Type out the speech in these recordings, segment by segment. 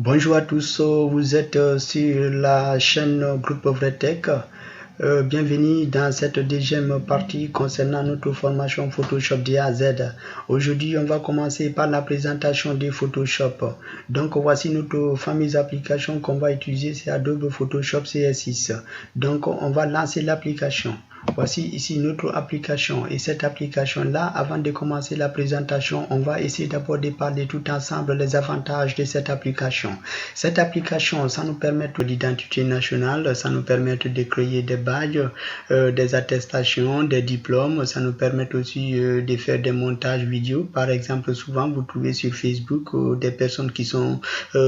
Bonjour à tous, vous êtes sur la chaîne Groupe VRETEC. Bienvenue dans cette deuxième partie concernant notre formation Photoshop de A à Z. Aujourd'hui, on va commencer par la présentation de Photoshop. Donc, voici notre fameuse application qu'on va utiliser, c'est Adobe Photoshop CS6. Donc, on va lancer l'application. Voici ici notre application et cette application là, avant de commencer la présentation, on va essayer d'abord de parler tout ensemble les avantages de cette application. Cette application, ça nous permet de l'identité nationale, ça nous permet de créer des badges, des attestations, des diplômes, ça nous permet aussi de faire des montages vidéo. Par exemple, souvent vous trouvez sur Facebook des personnes qui sont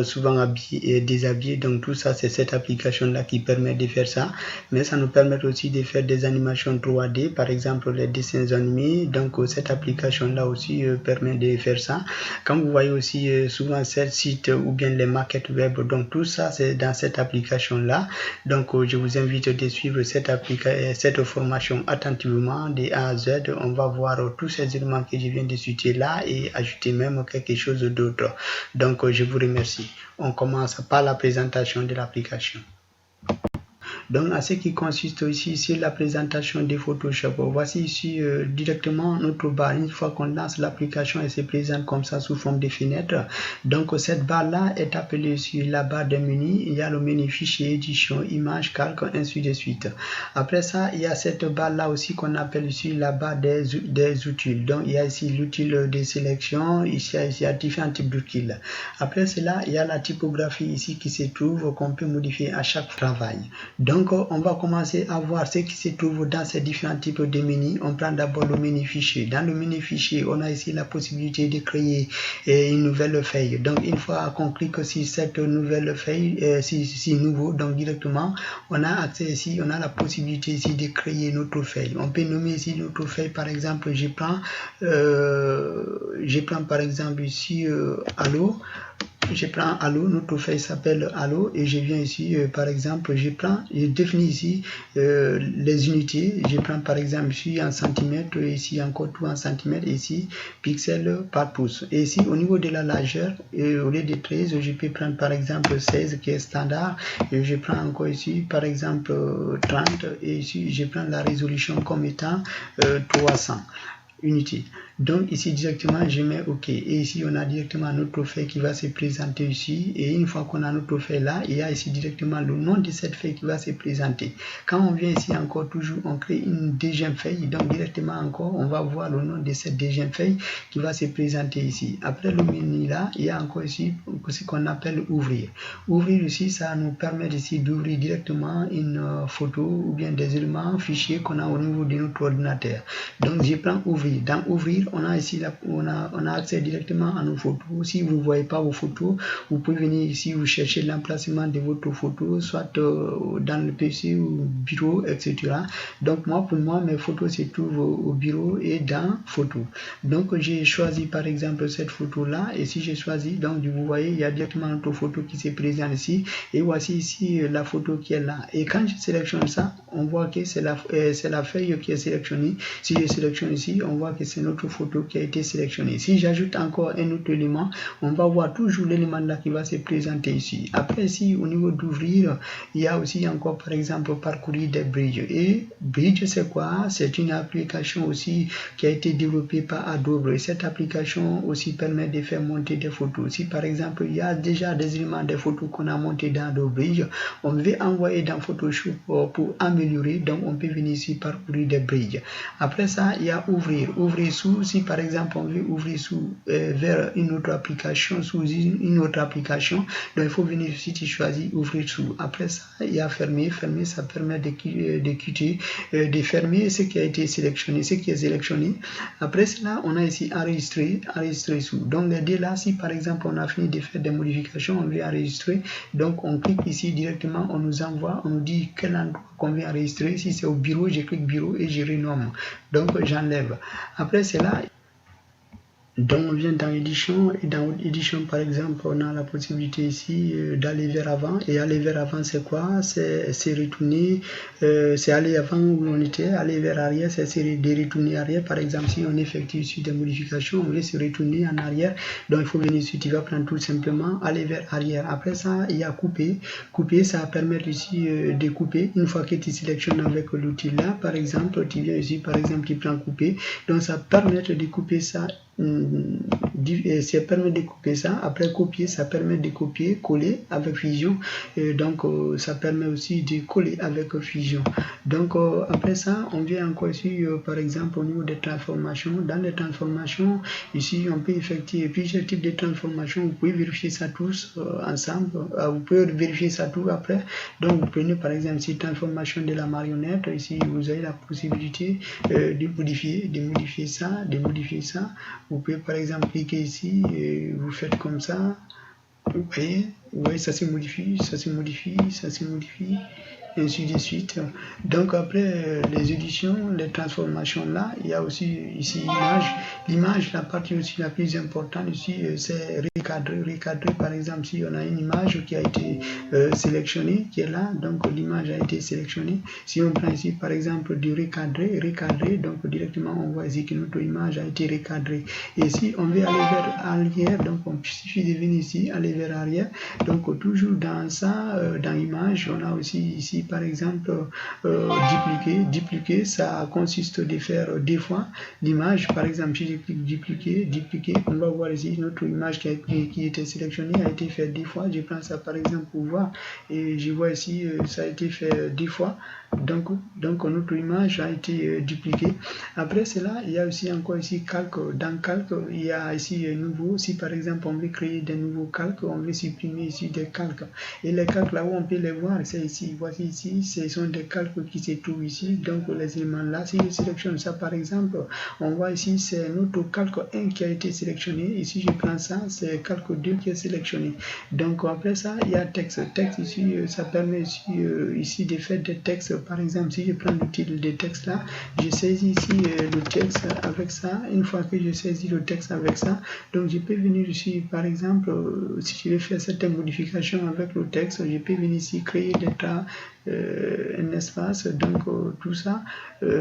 souvent habillées et déshabillées, donc tout ça c'est cette application là qui permet de faire ça, mais ça nous permet aussi de faire des animations 3D, par exemple les dessins animés. Donc cette application là aussi permet de faire ça. Comme vous voyez aussi souvent ces sites ou bien les maquettes web, donc tout ça c'est dans cette application là. Donc je vous invite de suivre cette formation attentivement de A à Z. On va voir tous ces éléments que je viens de citer là et ajouter même quelque chose d'autre. Donc je vous remercie. On commence par la présentation de l'application. Donc, à ce qui consiste ici sur la présentation de Photoshop. Voici ici directement notre barre. Une fois qu'on lance l'application, elle se présente comme ça sous forme de fenêtre. Donc, cette barre-là est appelée sur la barre de menu. Il y a le menu fichier, édition, image, calque, ainsi de suite. Après ça, il y a cette barre-là aussi qu'on appelle ici la barre des outils. Donc, il y a ici l'outil de sélection. Ici, il y a différents types d'outils. Après cela, il y a la typographie ici qui se trouve, qu'on peut modifier à chaque travail. Donc, on va commencer à voir ce qui se trouve dans ces différents types de menus. On prend d'abord le menu fichier. Dans le menu fichier, on a ici la possibilité de créer une nouvelle feuille. Donc, une fois qu'on clique sur cette nouvelle feuille, si nouveau, donc directement, on a accès ici, on a la possibilité ici de créer notre feuille. On peut nommer ici notre feuille, par exemple, je prends par exemple ici Allo. Je prends Allo, notre feuille s'appelle Allo et je viens ici, par exemple, je définis ici les unités. Je prends par exemple ici en centimètres, ici encore tout en centimètres, ici pixels par pouce. Et ici au niveau de la largeur, au lieu de 13, je peux prendre par exemple 16 qui est standard. Et je prends encore ici par exemple 30 et ici je prends la résolution comme étant 300 unités. Donc ici directement je mets OK et ici on a directement notre feuille qui va se présenter ici et une fois qu'on a notre feuille là, il y a ici directement le nom de cette feuille qui va se présenter. Quand on vient ici encore toujours on crée une deuxième feuille, donc directement encore on va voir le nom de cette deuxième feuille qui va se présenter ici. Après le menu là, il y a encore ici ce qu'on appelle ouvrir. Ouvrir ici, ça nous permet ici d'ouvrir directement une photo ou bien des éléments fichiers qu'on a au niveau de notre ordinateur. Donc je prends ouvrir. Dans ouvrir, on a ici on a accès directement à nos photos. Si vous ne voyez pas vos photos, vous pouvez venir ici, vous cherchez l'emplacement de votre photo, soit dans le PC ou bureau, etc. Donc pour moi, mes photos se trouvent au bureau et dans photo. Donc j'ai choisi par exemple cette photo là et si j'ai choisi, donc vous voyez, il y a directement notre photo qui se présente ici et voici ici la photo qui est là. Et quand je sélectionne ça, on voit que c'est la feuille qui est sélectionnée. Si je sélectionne ici, on voit que c'est notre photo qui a été sélectionnée. Si j'ajoute encore un autre élément, on va voir toujours l'élément là qui va se présenter ici. Après ici, au niveau d'ouvrir, il y a aussi encore par exemple parcourir des bridges. Et bridge c'est quoi? C'est une application aussi qui a été développée par Adobe. Et cette application aussi permet de faire monter des photos. Si par exemple il y a déjà des éléments des photos qu'on a monté dans Adobe Bridge, on veut envoyer dans Photoshop pour améliorer, donc on peut venir ici parcourir des bridges. Après ça, il y a ouvrir. Ouvrir sous, si par exemple on veut ouvrir sous vers une autre application, sous une autre application, donc il faut venir ici, tu choisis ouvrir sous. Après ça, il y a fermer. Fermer, ça permet de quitter, de fermer ce qui a été sélectionné, ce qui est sélectionné. Après cela, on a ici enregistrer sous. Donc les deux là, si par exemple on a fini de faire des modifications, on veut enregistrer, donc on clique ici directement, on nous envoie, on nous dit quel endroit qu'on veut enregistrer. Si c'est au bureau, je clique bureau et je renomme. Donc j'enlève. Après cela, Donc on vient dans édition et dans édition par exemple on a la possibilité ici d'aller vers avant, et aller vers avant c'est quoi? C'est retourner, c'est aller avant où on était, aller vers arrière c'est de retourner arrière. Par exemple si on effectue ici des modifications, on veut se retourner en arrière, donc il faut venir ici, tu vas prendre tout simplement aller vers arrière. Après ça il y a couper, ça va permettre ici de couper. Une fois que tu sélectionnes avec l'outil là, par exemple tu viens ici, par exemple tu prends couper, donc ça permet de couper ça. Ça permet de couper ça. Après copier, ça permet de copier, coller avec fusion, et donc ça permet aussi de coller avec fusion. Donc après ça on vient encore ici par exemple au niveau des transformations. Dans les transformations ici on peut effectuer plusieurs types de transformations. Vous pouvez vérifier ça tous ensemble, vous pouvez vérifier ça tout après. Donc vous prenez par exemple ici transformation de la marionnette, ici vous avez la possibilité de modifier ça. Vous pouvez par exemple cliquer ici et vous faites comme ça. Vous voyez, ça se modifie, et ainsi de suite. Donc après les éditions, les transformations là, il y a aussi ici l'image, la partie aussi la plus importante ici, c'est recadrer. Par exemple, si on a une image qui a été sélectionnée, qui est là, donc l'image a été sélectionnée. Si on prend ici par exemple du recadrer, donc directement on voit ici que notre image a été recadrée. Et si on veut aller vers arrière, donc il suffit de venir ici, aller vers arrière. Donc toujours dans ça, dans image, on a aussi ici par exemple dupliquer, ça consiste de faire deux fois l'image. Par exemple si je clique dupliquer, on va voir ici notre image qui était sélectionnée a été faite deux fois. Je prends ça par exemple pour voir, et je vois ici ça a été fait deux fois. Donc notre image a été dupliquée. Après cela, il y a aussi encore ici calque. Dans calque, il y a ici nouveau. Si par exemple on veut créer des nouveaux calques, on veut supprimer ici des calques. Et les calques là où on peut les voir, c'est ici. Voici ici, ce sont des calques qui se trouvent ici. Donc les éléments là, si je sélectionne ça par exemple, on voit ici c'est notre calque 1 qui a été sélectionné. Ici je prends ça, c'est calque 2 qui est sélectionné. Donc après ça, il y a texte. Texte ici, ça permet ici de faire des textes. Par exemple, si je prends le titre des textes là, je saisis ici le texte avec ça. Une fois que je saisis le texte avec ça, donc je peux venir ici, par exemple, si je veux faire certaines modifications avec le texte, je peux venir ici créer un espace. Donc tout ça,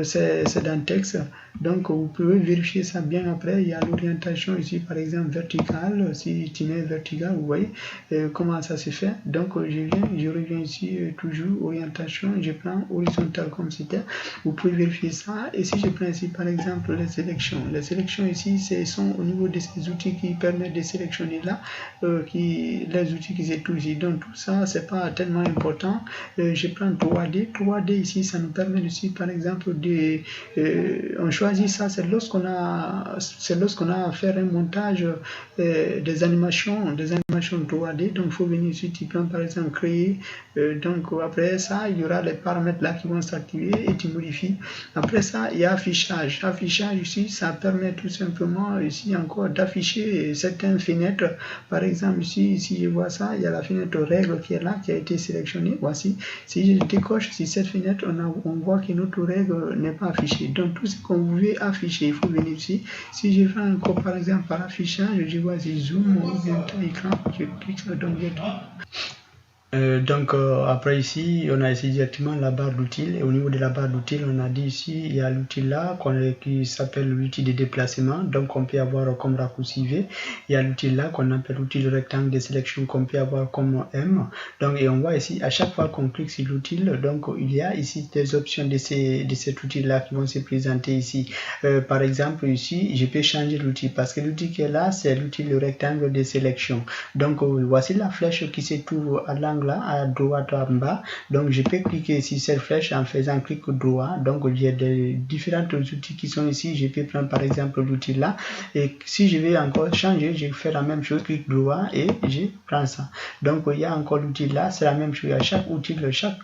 c'est dans le texte. Donc vous pouvez vérifier ça bien après. Il y a l'orientation ici, par exemple verticale. Si tu mets vertical, vous voyez comment ça se fait. Donc je reviens ici toujours orientation, je prends horizontal comme c'était. Vous pouvez vérifier ça. Et si je prends ici par exemple les sélections ici, ce sont au niveau de ces outils qui permettent de sélectionner là, les outils qui se trouvent ici. Donc tout ça c'est pas tellement important. Je prends 3D ici, ça nous permet ici par exemple de on choisit ça, c'est lorsqu'on a à faire un montage des animations 3D. Donc il faut venir ici, tu prends par exemple créer, donc après ça il y aura les paramètres là qui vont s'activer et tu modifies. Après ça il y a affichage ici, ça permet tout simplement ici encore d'afficher certaines fenêtres. Par exemple ici je vois ça, il y a la fenêtre règle qui est là, qui a été sélectionnée. Voici, si je décoche sur cette fenêtre, on voit que notre règle n'est pas affichée. Donc tout ce qu'on voulait afficher, il faut venir ici. Si je fais encore par exemple par affichage, je vois ici zoom ou bien écran, je clique sur donc après ici on a ici directement la barre d'outils, et au niveau de la barre d'outils on a dit ici il y a l'outil là qui s'appelle l'outil de déplacement, donc on peut avoir comme raccourci V. Il y a l'outil là qu'on appelle l'outil de rectangle de sélection qu'on peut avoir comme M. Donc et on voit ici à chaque fois qu'on clique sur l'outil, donc il y a ici des options de cet outil là qui vont se présenter ici. Par exemple ici je peux changer l'outil parce que l'outil qui est là c'est l'outil de rectangle de sélection. Donc voici la flèche qui se trouve à l'angle là, à droite en bas. Donc je peux cliquer sur cette flèche en faisant clic droit. Donc il y a des différents outils qui sont ici. Je peux prendre par exemple l'outil là, et si je vais encore changer, je fais la même chose, clic droit et je prends ça. Donc il y a encore l'outil là, c'est la même chose. À chaque outil, chaque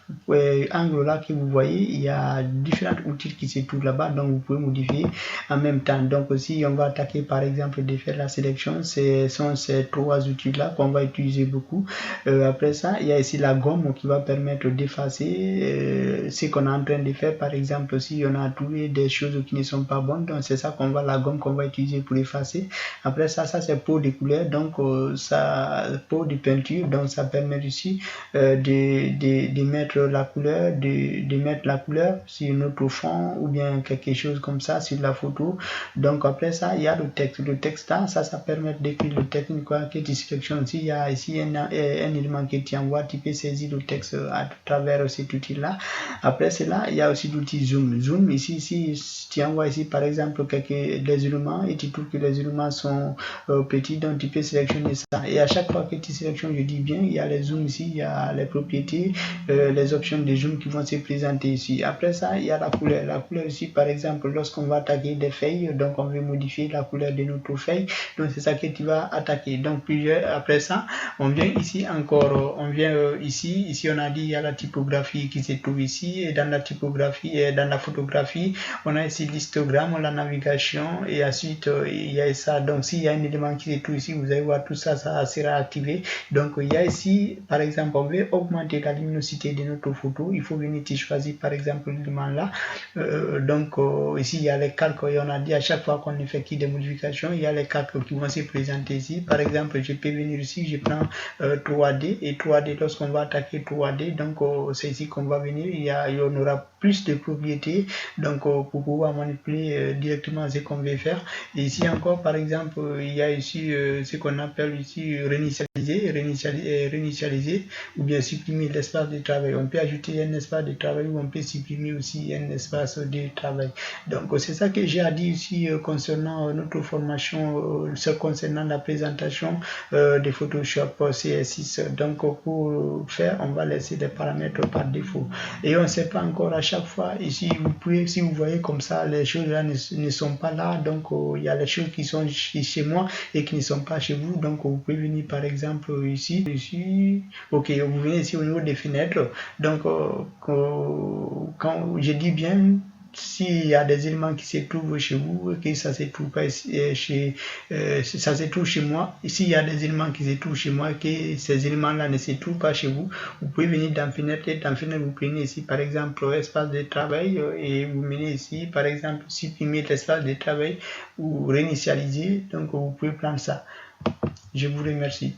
angle là que vous voyez, il y a différents outils qui se trouvent là-bas, donc vous pouvez modifier en même temps. Donc si on va attaquer par exemple de faire la sélection, ce sont ces trois outils là qu'on va utiliser beaucoup. Après ça il y a ici la gomme qui va permettre d'effacer ce qu'on est en train de faire. Par exemple, si on a trouvé des choses qui ne sont pas bonnes, donc c'est ça la gomme qu'on va utiliser pour effacer. Après ça c'est pour des couleurs, donc ça pour de peinture, donc ça permet aussi de mettre la couleur, de mettre la couleur sur notre fond ou bien quelque chose comme ça sur la photo. Donc après ça, il y a le texte. Le texte là, ça permet d'écrire le texte. Quoi que tu sélectionnes, s'il y a ici un élément qui t'envoie, tu peux saisir le texte à travers cet outil là. Après cela, il y a aussi l'outil zoom. Zoom ici, si tu envoies ici par exemple des éléments et tu trouves que les éléments sont petits, donc tu peux sélectionner ça. Et à chaque fois que tu sélectionnes, je dis bien, il y a les zooms ici, il y a les propriétés, les options de zoom qui vont se présenter ici. Après ça, il y a la couleur. La couleur ici, par exemple, lorsqu'on va attaquer des feuilles, donc on veut modifier la couleur de notre feuille, donc c'est ça que tu vas attaquer. Donc après ça, on vient ici encore, on vient ici on a dit il y a la typographie qui se trouve ici, et dans la typographie et dans la photographie, on a ici l'histogramme, la navigation, et ensuite il y a ça. Donc s'il y a un élément qui se trouve ici, vous allez voir tout ça, ça sera activé. Donc il y a ici, par exemple, on veut augmenter la luminosité de notre photo, il faut venir choisir par exemple l'élément là. Donc ici il y a les calques, et on a dit à chaque fois qu'on ne fait que des modifications, il y a les calques qui vont se présenter ici. Par exemple, je peux venir ici, je prends 3D, et 3D, lorsqu'on va attaquer 3D, donc c'est ici qu'on va venir, il y en aura plus de propriétés, donc pour pouvoir manipuler directement ce qu'on veut faire. Et ici encore, par exemple, il y a ici ce qu'on appelle ici réinitialiser ou bien supprimer l'espace de travail. On peut ajouter un espace de travail ou on peut supprimer aussi un espace de travail. Donc c'est ça que j'ai à dire ici concernant notre formation, concernant la présentation de Photoshop CS6. Donc pour faire, on va laisser des paramètres par défaut. Et on ne sait pas encore à chaque fois, ici vous pouvez, si vous voyez comme ça, les choses là ne sont pas là, donc il y a les choses qui sont chez moi et qui ne sont pas chez vous. Donc vous pouvez venir par exemple ici, ok, vous venez ici au niveau des fenêtres. Donc quand je dis bien, s'il y a des éléments qui se trouvent chez vous, que ça se trouve pas chez ça se trouve chez moi, s'il y a des éléments qui se trouvent chez moi, que ces éléments-là ne se trouvent pas chez vous, vous pouvez venir dans fenêtre, et dans fenêtre vous prenez ici par exemple espace de travail, et vous menez ici par exemple supprimer l'espace de travail ou réinitialiser. Donc vous pouvez prendre ça. Je vous remercie.